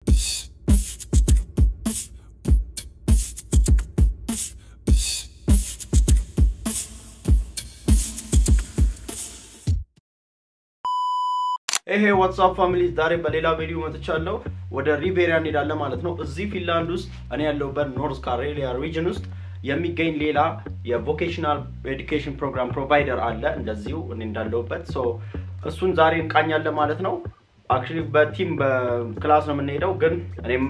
Hey, what's up family? ዛሬ በሌላ ቪዲዮ መጥቻለሁ ወደ ሪቬሪያ እንሄዳለን ማለት ነው እዚህ ፊንላንድ ውስጥ እኔ ያለሁበት ኖርዝ ካሬሊያ ሪጅን ውስጥ የሚገኝ ሌላ የቮኬሽናል ኤዱኬሽን ፕሮግራም ፕሮቫይደር አለ እንደዚሁ እኔ እንዳለሁበት ሶ እሱን ዛሬ እንቃኛለን ማለት ነው actually በቲም በክላስ ነው የምንሄደው ግን እኔም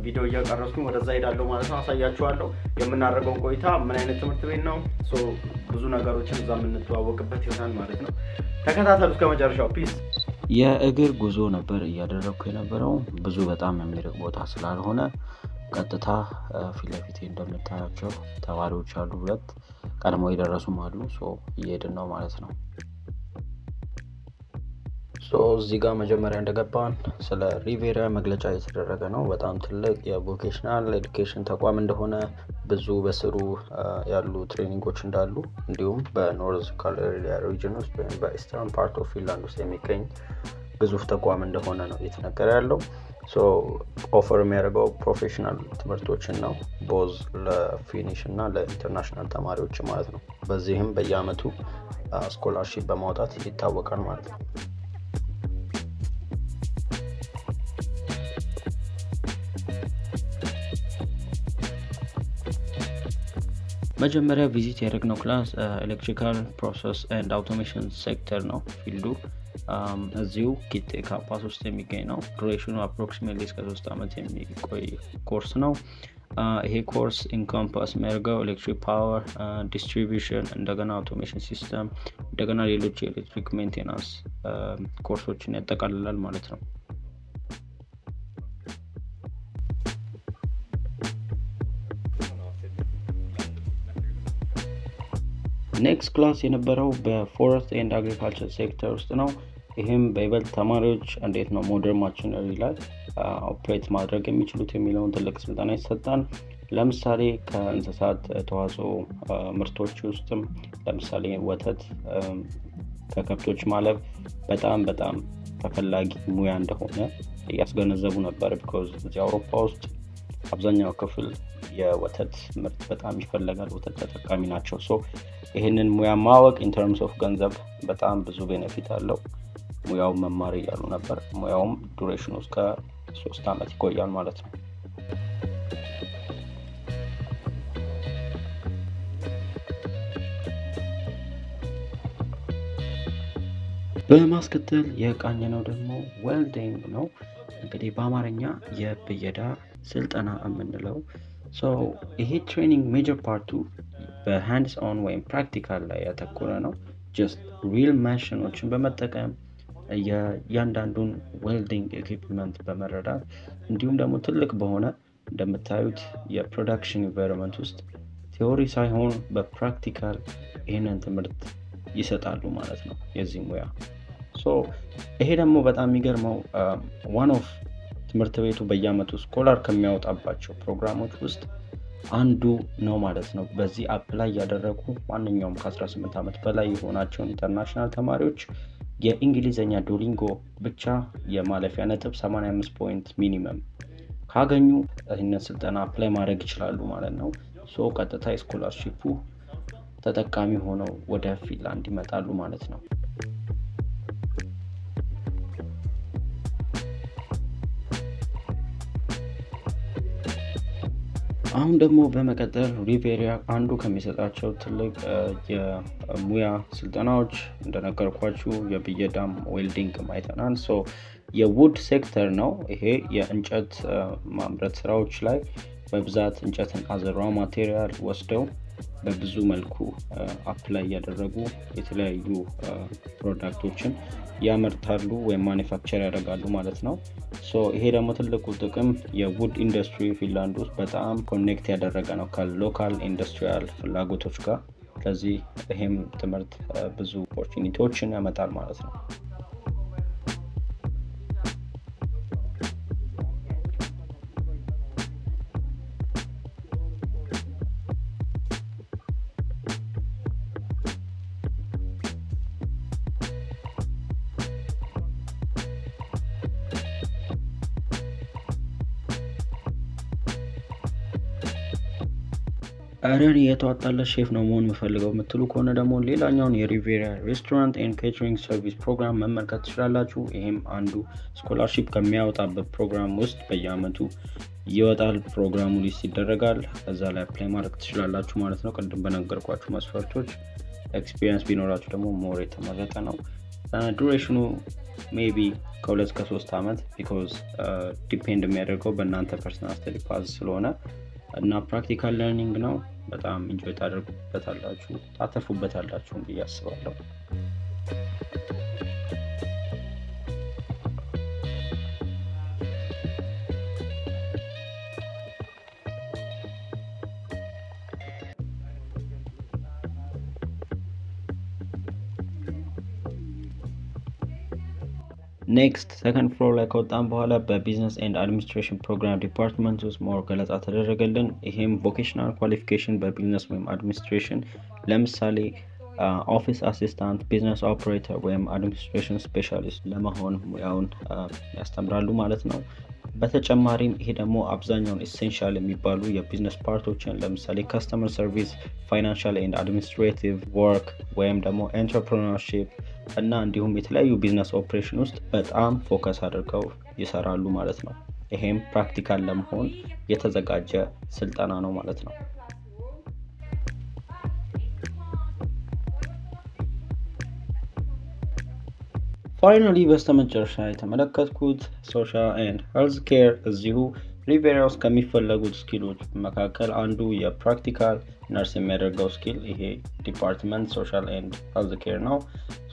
ቪዲዮ እያቀረጽኩኝ ወደዛ ሄዳለሁ ማለት ነው አሳያችኋለሁ የምናደርገው ቆይታ ምን አይነት ትምህርት ቤት ነው ሶ ብዙ ነገሮችን እዛ የምንተዋወቅበት ይሆናል ማለት ነው ተከታተሉ እስከ መጨረሻው ፒስ የእግር ጉዞ ነበር እያደረኩ የነበረው ብዙ በጣም የሚርቅ ቦታ ስላልሆነ ቀጥታ ፊት ለፊት እንደምታያቸው ተማሪዎች አሉ ሁለት ቀድሞ የደረሱም አሉ ሶ እየሄድን ነው ማለት ነው ሶ እዚህ ጋር መጀመሪያ እንደገባን ስለ ሪቬሪያ መግለጫ እየተደረገ ነው በጣም ትልቅ የቮኬሽናል ኤዱኬሽን ተቋም እንደሆነ ብዙ በስሩ ያሉ ትሬኒንጎች እንዳሉ እንዲሁም በኖርዝ ካሬሊያ ሪጅን ውስጥ ወይም በኢስተርን ፓርት ኦፍ ፊንላንድ ውስጥ የሚገኝ ግዙፍ ተቋም እንደሆነ ነው እየተነገረ ያለው ሶ ኦፈር የሚያደርገው ፕሮፌሽናል ትምህርቶችን ነው ቦዝ ለፊኒሽ እና ለኢንተርናሽናል ተማሪዎች ማለት ነው በዚህም በየአመቱ ስኮላርሺፕ በማውጣት ይታወቃል ማለት ነው መጀመሪያ ቪዚት ያደረግነው ክላስ ኤሌክትሪካል ፕሮሰስ ኤንድ አውቶሜሽን ሴክተር ነው ፊልዱ እዚሁ ኪቴ ካምፓስ ውስጥ የሚገኝ ነው ዱሬሽኑ አፕሮክሲሜትሊ እስከ 3 አመት የሚቆይ ኮርስ ነው ይሄ ኮርስ ኢንኮምፓስ የሚያደርገው ኤሌክትሪክ ፓወር ዲስትሪቢዩሽን እንደገና አውቶሜሽን ሲስተም እንደገና ሌሎች የኤሌክትሪክ ሜንቴናንስ ኮርሶችን ያጠቃልላል ማለት ነው ኔክስት ክላስ የነበረው በፎረስት ኤንድ አግሪካልቸር ሴክተር ውስጥ ነው ይሄም በይበልጥ ተማሪዎች እንዴት ነው ሞደርን ማሽነሪ ላይ ኦፕሬት ማድረግ የሚችሉት የሚለውን ትልቅ ስልጠና ይሰጣል ለምሳሌ ከእንስሳት ተዋጽኦ ምርቶች ውስጥም ለምሳሌ ወተት ከከብቶች ማለብ በጣም ተፈላጊ ሙያ እንደሆነ ያስገነዘቡ ነበር because እዚህ አውሮፓ ውስጥ አብዛኛው ክፍል የወተት ምርት በጣም ይፈልጋል ወተት ተጠቃሚ ናቸው ሶ ይሄንን ሙያ ማወቅ in terms of ገንዘብ በጣም ብዙ ቤኔፊት አለው ሙያው መማር ያሉ ነበር ሙያውም ዱሬሽኑ እስከ 3 አመት ይቆያል ማለት ነው በማስከተል የቃኘነው ደግሞ ዌልዲንግ ነው እንግዲህ በአማርኛ የብየዳ ስልጠና የምንለው ሶ ይሄ ትሬኒንግ ሜጀር ፓርቱ በሃንድስ ኦን ወይም ፕራክቲካል ላይ ያተኮረ ነው just real ማሽኖችን በመጠቀም ያንዳንዱን ዌልዲንግ ኢኩዊፕመንት በመረዳት እንዲሁም ደግሞ ትልቅ በሆነ እንደምታዩት የፕሮዳክሽን ኢንቫይሮንመንት ውስጥ ቲዮሪ ሳይሆን በፕራክቲካል ይሄንን ትምህርት ይሰጣሉ ማለት ነው የዚህ ሙያ ሶ ይሄ ደግሞ በጣም የሚገርመው one of ትምህርት ቤቱ በየአመቱ ስኮላር ከሚያወጣባቸው ፕሮግራሞች ውስጥ አንዱ ነው ማለት ነው በዚህ አፕላይ ያደረጉ ማንኛውም ከ18 አመት በላይ የሆናቸው ኢንተርናሽናል ተማሪዎች የእንግሊዘኛ ዱኦሊንጎ ብቻ የማለፊያ ነጥብ 85 ፖይንት ሚኒመም ካገኙ ይህንን ስልጠና አፕላይ ማድረግ ይችላሉ ማለት ነው ሶ ቀጥታ ስኮላርሺፑ ተጠቃሚ ሆነው ወደ ፊንላንድ ይመጣሉ ማለት ነው አሁን ደግሞ በመቀጠል ሪቬሪያ አንዱ ከሚሰጣቸው ትልቅ የሙያ ስልጠናዎች እንደነገርኳችሁ የብየዳም ዌልዲንግ ማይተናል ሶ የውድ ሴክተር ነው ይሄ የእንጨት ማምረት ስራዎች ላይ በብዛት እንጨትን as a raw material ወስደው በብዙ መልኩ አፕላይ ያደረጉ የተለያዩ ፕሮዳክቶችን ያመርታሉ ወይም ማኒፋክቸር ያደርጋሉ ማለት ነው ሶ ይሄ ደግሞ ትልቁ ጥቅም የውድ ኢንደስትሪ ፊንላንድ ውስጥ በጣም ኮኔክት ያደረገ ነው ከሎካል ኢንደስትሪያል ፍላጎቶች ጋር ስለዚህ ይሄም ትምህርት ብዙ ኦፖርቹኒቲዎችን ያመጣል ማለት ነው አረን የተዋጣለት ሼፍ ነው መሆን የምፈልገው የምትሉ ከሆነ ደግሞ ሌላኛውን የሪቬራ ሬስቶራንት ኤንድ ኬተሪንግ ሰርቪስ ፕሮግራም መመልከት ትችላላችሁ። ይሄም አንዱ ስኮላርሺፕ ከሚያወጣበት ፕሮግራም ውስጥ በየአመቱ ይወጣል። ፕሮግራሙ ሊስት ይደረጋል። እዛ ላይ አፕላይ ማድረግ ትችላላችሁ ማለት ነው። ቅድም በነገርኳችሁ መስፈርቶች ኤክስፒሪየንስ ቢኖራችሁ ደግሞ ሞር የተመረጠ ነው። ዱሬሽኑ ሜቢ ከ2 እስከ 3 አመት ቢኮዝ ዲፔንድ የሚያደርገው በእናንተ ፐርሰናል ስተዲ ፓዝ ስለሆነ እና ፕራክቲካል ለርኒንግ ነው። በጣም ኢንጆይ ታደርጉበታላችሁ ታተርፉበታላችሁ ብዬ አስባለሁ። ኔክስት ሰከንድ ፍሎር ላይ ከወጣን በኋላ በቢዝነስ ኤንድ አድሚኒስትሬሽን ፕሮግራም ዲፓርትመንት ውስጥ ሞር ገለጻ ተደረገልን። ይሄም ቮኬሽናል ኳሊፊኬሽን በቢዝነስ ወይም አድሚኒስትሬሽን ለምሳሌ ኦፊስ አሲስታንት፣ ቢዝነስ ኦፕሬተር ወይም አድሚኒስትሬሽን ስፔሻሊስት ለመሆን ሙያውን ያስተምራሉ ማለት ነው። በተጨማሪም ይሄ ደግሞ አብዛኛውን ኤሴንሻል የሚባሉ የቢዝነስ ፓርቶችን ለምሳሌ ከስተመር ሰርቪስ፣ ፋይናንሻል ኤንድ አድሚኒስትሬቲቭ ወርክ ወይም ደግሞ ኤንተርፕረነርሺፕ እና እንዲሁም የተለያዩ ቢዝነስ ኦፕሬሽን ውስጥ በጣም ፎከስ አድርገው ይሰራሉ ማለት ነው። ይሄም ፕራክቲካል ለመሆን የተዘጋጀ ስልጠና ነው ማለት ነው። ፋይናሊ በስተመጨረሻ የተመለከትኩት ሶሻል ኤንድ ሄልዝ ኬር እዚሁ ሪቬራ ውስጥ ከሚፈለጉት ስኪሎች መካከል አንዱ የፕራክቲካል ነርስ የሚያደርገው ስኪል ይሄ ዲፓርትመንት ሶሻል ኤንድ ሄልዝ ኬር ነው።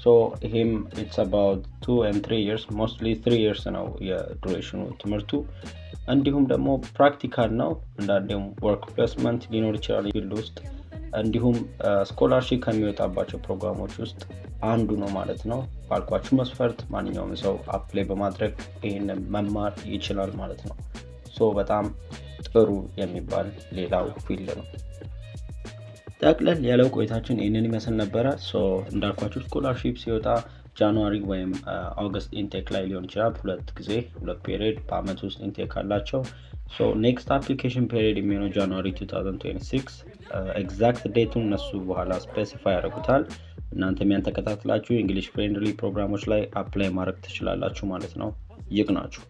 ሶ ይሄም ኢትስ አባውት 2 and 3 years ሞስትሊ 3 years ነው የዱሬሽኑ ትምህርቱ። እንዲሁም ደግሞ ፕራክቲካል ነው። አንዳንዴም ወርክ ፕሌስመንት ሊኖር ይችላል ፊልድ ውስጥ። እንዲሁም ስኮላርሺፕ ከሚወጣባቸው ፕሮግራሞች ውስጥ አንዱ ነው ማለት ነው። ባልኳችሁ መስፈርት ማንኛውም ሰው አፕላይ በማድረግ ይሄንን መማር ይችላል ማለት ነው። ሶ በጣም ጥሩ የሚባል ሌላው ፊልድ ነው። ጠቅለል ያለው ቆይታችን ይሄንን ይመስል ነበረ። ሶ እንዳልኳችሁ ስኮላርሺፕ ሲወጣ ጃንዋሪ ወይም ኦገስት ኢንቴክ ላይ ሊሆን ይችላል። ሁለት ፔሪድ በአመት ውስጥ ኢንቴክ አላቸው። ሶ ኔክስት አፕሊኬሽን ፔሪድ የሚሆነው ጃንዋሪ 2026 ኤግዛክት ዴቱን እነሱ በኋላ ስፔሲፋይ ያደርጉታል። እናንተም ያን ተከታትላችሁ እንግሊሽ ፍሬንድሊ ፕሮግራሞች ላይ አፕላይ ማድረግ ትችላላችሁ ማለት ነው። ይቅናችሁ።